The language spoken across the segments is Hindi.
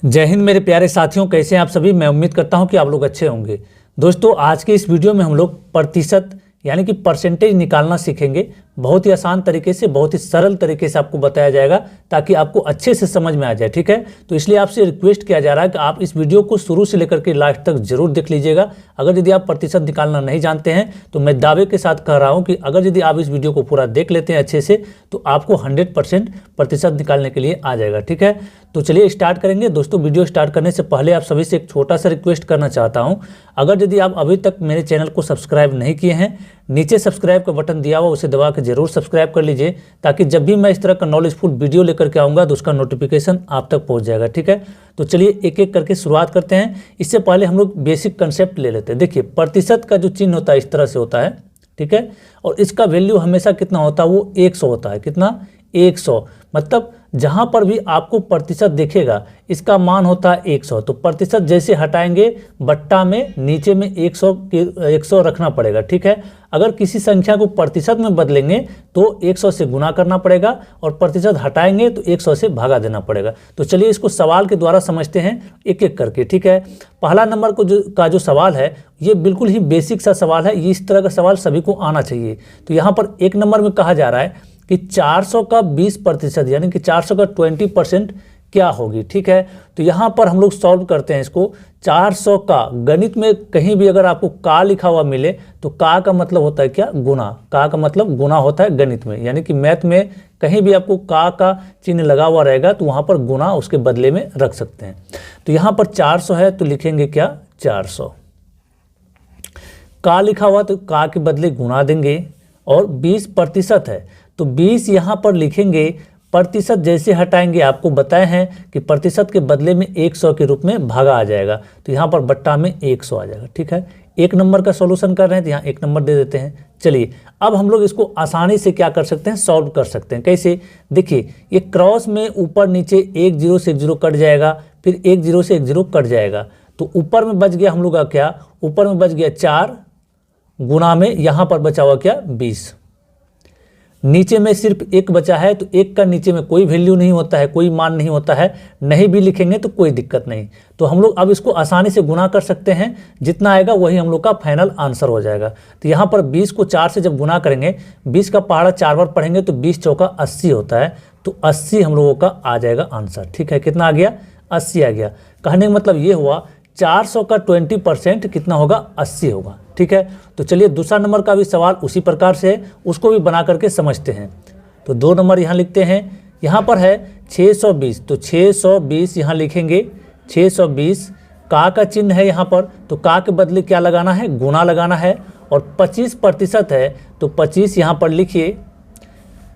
जय हिंद मेरे प्यारे साथियों, कैसे हैं आप सभी। मैं उम्मीद करता हूं कि आप लोग अच्छे होंगे। दोस्तों, आज के इस वीडियो में हम लोग प्रतिशत यानी कि परसेंटेज निकालना सीखेंगे। बहुत ही आसान तरीके से, बहुत ही सरल तरीके से आपको बताया जाएगा ताकि आपको अच्छे से समझ में आ जाए। ठीक है, तो इसलिए आपसे रिक्वेस्ट किया जा रहा है कि आप इस वीडियो को शुरू से लेकर के लास्ट तक जरूर देख लीजिएगा। अगर यदि आप प्रतिशत निकालना नहीं जानते हैं तो मैं दावे के साथ कह रहा हूं कि अगर यदि आप इस वीडियो को पूरा देख लेते हैं अच्छे से तो आपको 100% प्रतिशत निकालने के लिए आ जाएगा। ठीक है, तो चलिए स्टार्ट करेंगे। दोस्तों, वीडियो स्टार्ट करने से पहले आप सभी से एक छोटा सा रिक्वेस्ट करना चाहता हूं। अगर यदि आप अभी तक मेरे चैनल को सब्सक्राइब नहीं किए हैं, नीचे सब्सक्राइब का बटन दिया हुआ उसे दबा के जरूर सब्सक्राइब कर लीजिए ताकि जब भी मैं इस तरह का नॉलेजफुल वीडियो लेकर के आऊँगा तो उसका नोटिफिकेशन आप तक पहुँच जाएगा। ठीक है, तो चलिए एक एक करके शुरुआत करते हैं। इससे पहले हम लोग बेसिक कंसेप्ट ले लेते हैं। देखिए, प्रतिशत का जो चिन्ह होता है इस तरह से होता है। ठीक है, और इसका वैल्यू हमेशा कितना होता है, वो 100 होता है। कितना? 100। मतलब जहाँ पर भी आपको प्रतिशत दिखेगा इसका मान होता है 100। तो प्रतिशत जैसे हटाएंगे बट्टा में नीचे में 100 रखना पड़ेगा। ठीक है, अगर किसी संख्या को प्रतिशत में बदलेंगे तो 100 से गुना करना पड़ेगा और प्रतिशत हटाएंगे तो 100 से भागा देना पड़ेगा। तो चलिए इसको सवाल के द्वारा समझते हैं एक एक करके। ठीक है, पहला नंबर का जो सवाल है ये बिल्कुल ही बेसिक सा सवाल है। इस तरह का सवाल सभी को आना चाहिए। तो यहाँ पर एक नंबर में कहा जा रहा है कि 400 का 20% यानी कि 400 का 20% क्या होगी। ठीक है, तो यहाँ पर हम लोग सॉल्व करते हैं इसको। 400 का गणित में कहीं भी अगर आपको का लिखा हुआ मिले तो का का मतलब होता है क्या? गुना। का का मतलब गुना होता है गणित में, यानी कि मैथ में कहीं भी आपको का चिन्ह लगा हुआ रहेगा तो वहाँ पर गुना उसके बदले में रख सकते हैं। तो यहाँ पर 400 है तो लिखेंगे क्या? 400। का लिखा हुआ तो का के बदले गुना देंगे। और 20% है तो 20 यहाँ पर लिखेंगे। प्रतिशत जैसे हटाएंगे आपको बताए हैं कि प्रतिशत के बदले में 100 के रूप में भागा आ जाएगा। तो यहाँ पर बट्टा में 100 आ जाएगा। ठीक है, एक नंबर का सॉल्यूशन कर रहे हैं तो यहाँ एक नंबर दे देते हैं। चलिए अब हम लोग इसको आसानी से क्या कर सकते हैं, सॉल्व कर सकते हैं। कैसे? देखिए, ये क्रॉस में ऊपर नीचे 1 0 से 1 0 कट जाएगा, फिर 1 0 से 1 0 कट जाएगा। तो ऊपर में बच गया हम लोग का क्या? ऊपर में बच गया 4 गुना में यहाँ पर बचा हुआ क्या? 20। नीचे में सिर्फ 1 बचा है तो 1 का नीचे में कोई वैल्यू नहीं होता है, कोई मान नहीं होता है। नहीं भी लिखेंगे तो कोई दिक्कत नहीं। तो हम लोग अब इसको आसानी से गुना कर सकते हैं। जितना आएगा वही हम लोग का फाइनल आंसर हो जाएगा। तो यहाँ पर 20 को 4 से जब गुना करेंगे, 20 का पहाड़ा 4 बार पढ़ेंगे तो 20 चौका 80 होता है। तो 80 हम लोगों का आ जाएगा आंसर। ठीक है, कितना आ गया? 80 आ गया। कहने का मतलब ये हुआ 400 का 20% कितना होगा? 80 होगा। ठीक है, तो चलिए दूसरा नंबर का भी सवाल उसी प्रकार से है, उसको भी बना करके समझते हैं। तो 2 नंबर यहाँ लिखते हैं। यहाँ पर है 620 तो 620 यहाँ लिखेंगे। 620 का चिन्ह है यहाँ पर, तो का के बदले क्या लगाना है? गुना लगाना है। और 25% है तो 25 यहाँ पर लिखिए।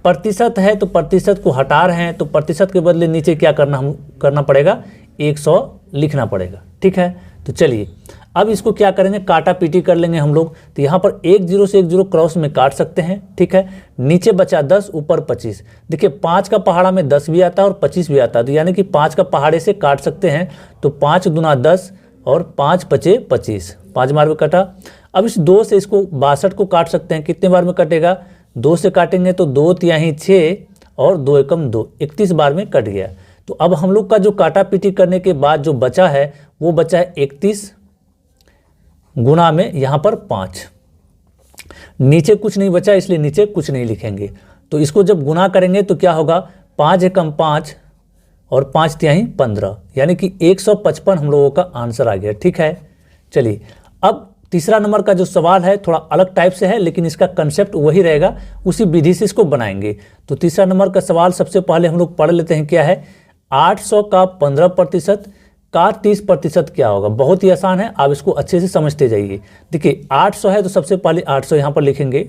प्रतिशत है तो प्रतिशत को हटा रहे हैं तो प्रतिशत के बदले नीचे क्या करना पड़ेगा? 100 लिखना पड़ेगा। ठीक है, तो चलिए अब इसको क्या करेंगे, काटा पीटी कर लेंगे हम लोग। तो यहाँ पर 1 0 से 1 0 क्रॉस में काट सकते हैं। ठीक है, नीचे बचा 10, ऊपर 25। देखिए 5 का पहाड़ा में 10 भी आता है और 25 भी आता है, तो यानी कि 5 का पहाड़े से काट सकते हैं। तो 5 दूना 10 और 5 पचे 25, 5 बार में कटा। अब इस 2 से इसको 62 को काट सकते हैं। कितने बार में कटेगा? 2 से काटेंगे तो 2 तिहाई 6 और 2 एकम 2, 31 बार में कट गया। तो अब हम लोग का जो काटा पीटी करने के बाद जो बचा है वो बचा है 31 गुना में यहाँ पर 5। नीचे कुछ नहीं बचा इसलिए नीचे कुछ नहीं लिखेंगे। तो इसको जब गुना करेंगे तो क्या होगा? 5 एकम 5 और 5 तिहाई 15, यानी कि 155 हम लोगों का आंसर आ गया। ठीक है, चलिए अब तीसरा नंबर का जो सवाल है थोड़ा अलग टाइप से है, लेकिन इसका कंसेप्ट वही रहेगा, उसी विधि से इसको बनाएंगे। तो तीसरा नंबर का सवाल सबसे पहले हम लोग पढ़ लेते हैं। क्या है? 800 का 15% का 30% क्या होगा? बहुत ही आसान है, आप इसको अच्छे से समझते जाइए। देखिए 800 है तो सबसे पहले 800 यहाँ पर लिखेंगे।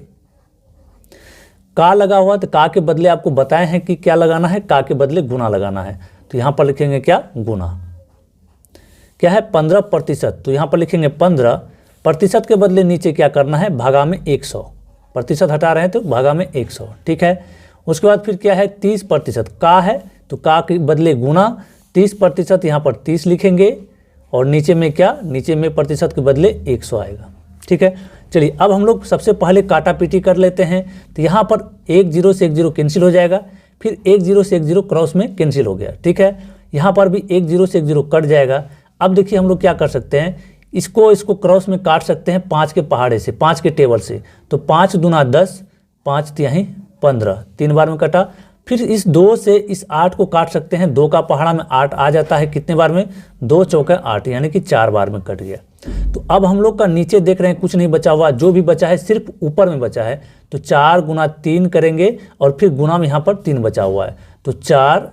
का लगा हुआ तो का के बदले आपको बताए हैं कि क्या लगाना है? का के बदले गुना लगाना है। तो यहाँ पर लिखेंगे क्या? गुना। क्या है? 15%, तो यहाँ पर लिखेंगे 15। प्रतिशत के बदले नीचे क्या करना है? भागा में 100। प्रतिशत हटा रहे हैं तो भागा में 100। ठीक है, उसके बाद फिर क्या है? 30%। का है तो का के बदले गुना, 30% यहाँ पर 30 लिखेंगे और नीचे में क्या? नीचे में प्रतिशत के बदले 100 आएगा। ठीक है, चलिए अब हम लोग सबसे पहले काटा पीटी कर लेते हैं। तो यहाँ पर 1 0 से 1 0 कैंसिल हो जाएगा, फिर 1 0 से 1 0 क्रॉस में कैंसिल हो गया। ठीक है, यहाँ पर भी 1 0 से 1 0 कट जाएगा। अब देखिए हम लोग क्या कर सकते हैं, इसको क्रॉस में काट सकते हैं 5 के पहाड़े से, 5 के टेबल से। तो 5 दूना 10, 5 तिहाई 15, 3 बार में कटा। फिर इस 2 से इस 8 को काट सकते हैं, 2 का पहाड़ा में 8 आ जाता है, कितने बार में, 2 चौके 8, यानी कि 4 बार में कट गया। तो अब हम लोग का नीचे देख रहे हैं कुछ नहीं बचा हुआ, जो भी बचा है सिर्फ ऊपर में बचा है। तो 4 गुना 3 करेंगे और फिर गुना में यहाँ पर 3 बचा हुआ है। तो 4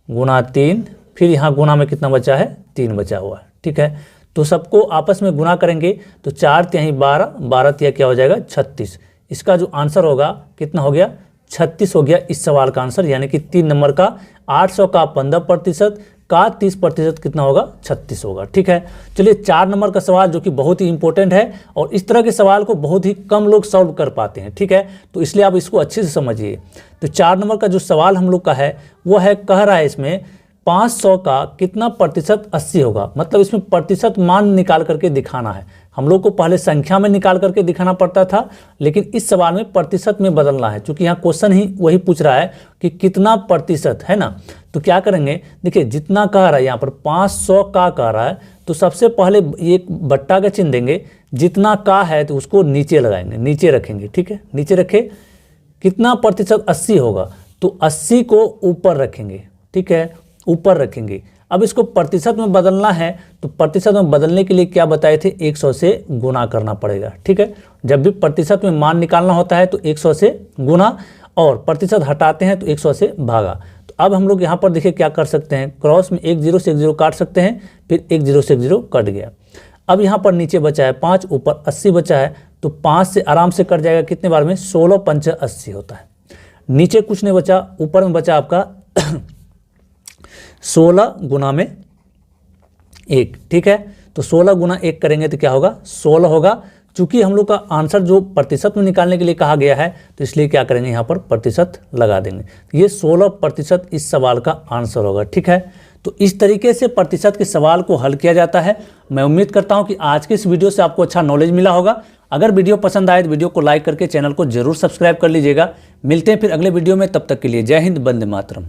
गुना 3, फिर यहाँ गुना में कितना बचा है, 3 बचा हुआ है। ठीक है, तो सबको आपस में गुना करेंगे तो 4 तिहाई 12, 12 तिहाई क्या हो जाएगा, 36। इसका जो आंसर होगा कितना हो गया, 36 हो गया इस सवाल का आंसर। यानी कि 3 नंबर का 800 का 15% का 30% कितना होगा, 36 होगा। ठीक है, चलिए 4 नंबर का सवाल जो कि बहुत ही इंपॉर्टेंट है और इस तरह के सवाल को बहुत ही कम लोग सॉल्व कर पाते हैं। ठीक है, तो इसलिए आप इसको अच्छे से समझिए। तो 4 नंबर का जो सवाल हम लोग का है वो है, कह रहा है इसमें 500 का कितना प्रतिशत 80 होगा। मतलब इसमें प्रतिशत मान निकाल करके दिखाना है। हम लोग को पहले संख्या में निकाल करके दिखाना पड़ता था, लेकिन इस सवाल में प्रतिशत में बदलना है, क्योंकि यहाँ क्वेश्चन ही वही पूछ रहा है कि कितना प्रतिशत है ना। तो क्या करेंगे, देखिए जितना कह रहा है यहाँ पर 500 का कह रहा है, तो सबसे पहले एक बट्टा का चिन्ह देंगे। जितना का है तो उसको नीचे लगाएंगे, नीचे रखेंगे। ठीक है, नीचे रखे, कितना प्रतिशत 80 होगा, तो 80 को ऊपर रखेंगे। ठीक है, ऊपर रखेंगे। अब इसको प्रतिशत में बदलना है, तो प्रतिशत में बदलने के लिए क्या बताए थे, 100 से गुना करना पड़ेगा। ठीक है, जब भी प्रतिशत में मान निकालना होता है तो 100 से गुना, और प्रतिशत हटाते हैं तो 100 से भागा। तो अब हम लोग यहाँ पर देखिए क्या कर सकते हैं, क्रॉस में 1 0 से 1 0 काट सकते हैं, फिर 1 0 से 1 0 कट गया। अब यहाँ पर नीचे बचा है 5, ऊपर 80 बचा है, तो 5 से आराम से कट जाएगा, कितने बार में, 16 पंचे 80 होता है। नीचे कुछ नहीं बचा, ऊपर में बचा आपका 16 गुना में 1। ठीक है, तो 16 गुना 1 करेंगे तो क्या होगा, 16 होगा। चूंकि हम लोग का आंसर जो प्रतिशत में निकालने के लिए कहा गया है, तो इसलिए क्या करेंगे, यहाँ पर प्रतिशत लगा देंगे। ये 16% इस सवाल का आंसर होगा। ठीक है, तो इस तरीके से प्रतिशत के सवाल को हल किया जाता है। मैं उम्मीद करता हूँ कि आज के इस वीडियो से आपको अच्छा नॉलेज मिला होगा। अगर वीडियो पसंद आए तो वीडियो को लाइक करके चैनल को जरूर सब्सक्राइब कर लीजिएगा। मिलते हैं फिर अगले वीडियो में, तब तक के लिए जय हिंद, वंदे मातरम।